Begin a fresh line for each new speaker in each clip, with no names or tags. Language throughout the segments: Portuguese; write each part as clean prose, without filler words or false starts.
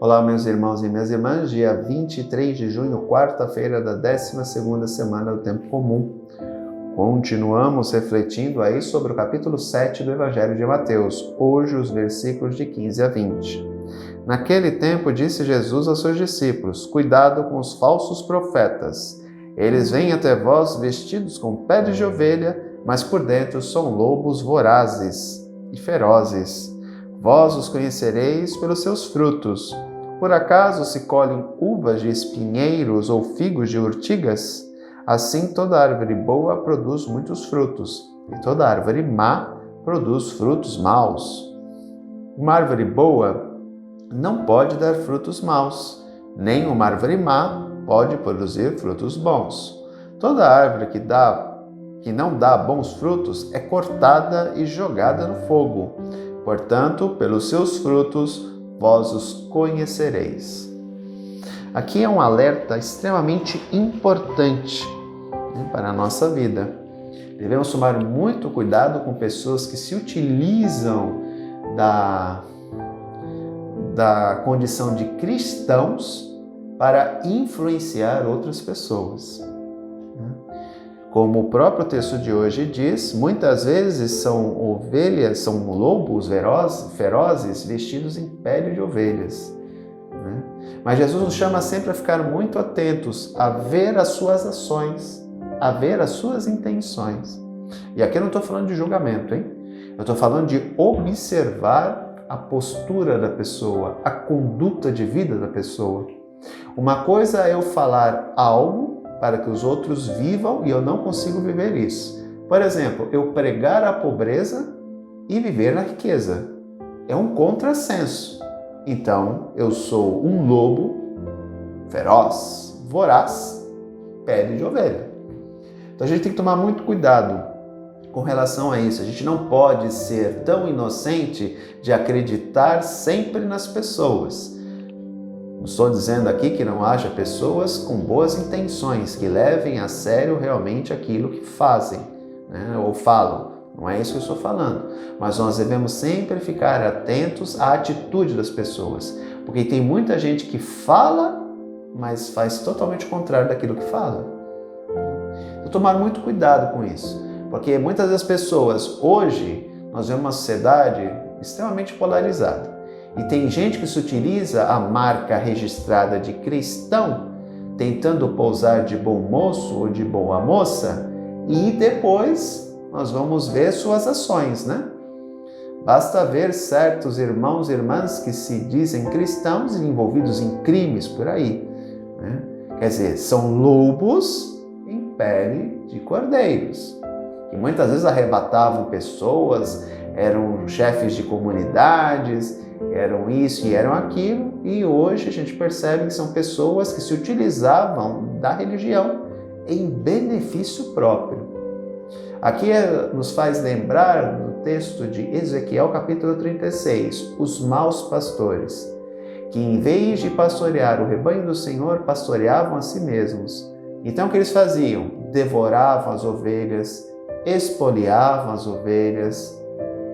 Olá, meus irmãos e minhas irmãs, dia 23 de junho, quarta-feira da 12ª semana do Tempo Comum. Continuamos refletindo aí sobre o capítulo 7 do Evangelho de Mateus, hoje os versículos de 15 a 20. Naquele tempo disse Jesus aos seus discípulos: cuidado com os falsos profetas. Eles vêm até vós vestidos com peles de ovelha, mas por dentro são lobos vorazes e ferozes. Vós os conhecereis pelos seus frutos. Por acaso se colhem uvas de espinheiros ou figos de urtigas? Assim toda árvore boa produz muitos frutos, e toda árvore má produz frutos maus. Uma árvore boa não pode dar frutos maus, nem uma árvore má pode produzir frutos bons. Toda árvore que não dá bons frutos é cortada e jogada no fogo. Portanto, pelos seus frutos vós os conhecereis. Aqui é um alerta extremamente importante para a nossa vida. Devemos tomar muito cuidado com pessoas que se utilizam da condição de cristãos para influenciar outras pessoas. Como o próprio texto de hoje diz, muitas vezes são ovelhas, são lobos ferozes vestidos em pele de ovelhas. Mas Jesus nos chama sempre a ficar muito atentos a ver as suas ações, a ver as suas intenções. E aqui eu não estou falando de julgamento, hein? Eu estou falando de observar a postura da pessoa, a conduta de vida da pessoa. Uma coisa é eu falar algo para que os outros vivam e eu não consigo viver isso. Por exemplo, eu pregar a pobreza e viver na riqueza. É um contrassenso. Então, eu sou um lobo feroz, voraz, pele de ovelha. Então, a gente tem que tomar muito cuidado com relação a isso. A gente não pode ser tão inocente de acreditar sempre nas pessoas. Não estou dizendo aqui que não haja pessoas com boas intenções, que levem a sério realmente aquilo que fazem, ou falam. Não é isso que eu estou falando. Mas nós devemos sempre ficar atentos à atitude das pessoas. Porque tem muita gente que fala, mas faz totalmente o contrário daquilo que fala. Então, tomar muito cuidado com isso. Porque muitas das pessoas, hoje, nós vemos uma sociedade extremamente polarizada. E tem gente que se utiliza a marca registrada de cristão, tentando pousar de bom moço ou de boa moça, e depois nós vamos ver suas ações, Basta ver certos irmãos e irmãs que se dizem cristãos e envolvidos em crimes por aí. Quer dizer, são lobos em pele de cordeiros, que muitas vezes arrebatavam pessoas, eram chefes de comunidades, eram isso e eram aquilo, e hoje a gente percebe que são pessoas que se utilizavam da religião em benefício próprio. Aqui nos faz lembrar no texto de Ezequiel, capítulo 36, os maus pastores, que em vez de pastorear o rebanho do Senhor, pastoreavam a si mesmos. Então o que eles faziam? Devoravam as ovelhas, espoliavam as ovelhas,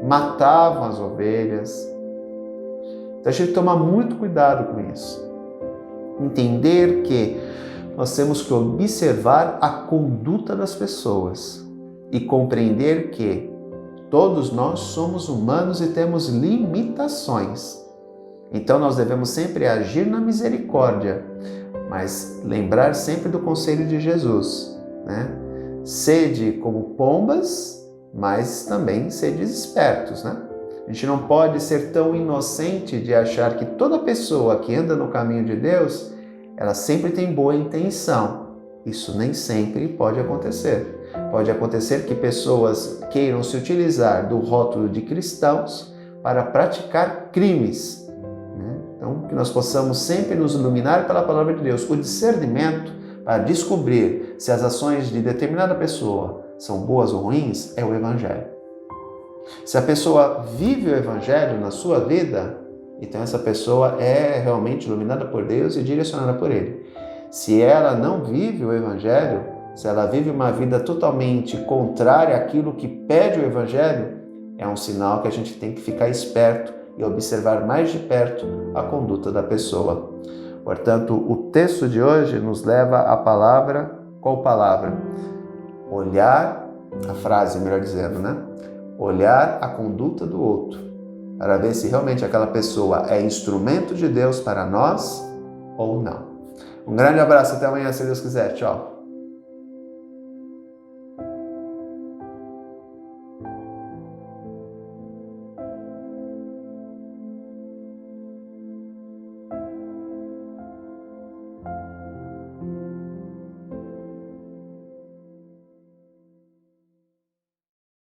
matavam as ovelhas. Então a gente tem que tomar muito cuidado com isso. Entender que nós temos que observar a conduta das pessoas e compreender que todos nós somos humanos e temos limitações. Então nós devemos sempre agir na misericórdia, mas lembrar sempre do conselho de Jesus, Sede como pombas, mas também sede espertos, A gente não pode ser tão inocente de achar que toda pessoa que anda no caminho de Deus, ela sempre tem boa intenção. Isso nem sempre pode acontecer. Pode acontecer que pessoas queiram se utilizar do rótulo de cristãos para praticar crimes. Então, que nós possamos sempre nos iluminar pela palavra de Deus. O discernimento para descobrir se as ações de determinada pessoa são boas ou ruins é o Evangelho. Se a pessoa vive o Evangelho na sua vida, então essa pessoa é realmente iluminada por Deus e direcionada por Ele. Se ela não vive o Evangelho, se ela vive uma vida totalmente contrária àquilo que pede o Evangelho, é um sinal que a gente tem que ficar esperto e observar mais de perto a conduta da pessoa. Portanto, o texto de hoje nos leva à palavra, qual palavra? Olhar, a frase, melhor dizendo, né? Olhar a conduta do outro, para ver se realmente aquela pessoa é instrumento de Deus para nós ou não. Um grande abraço, até amanhã, se Deus quiser. Tchau.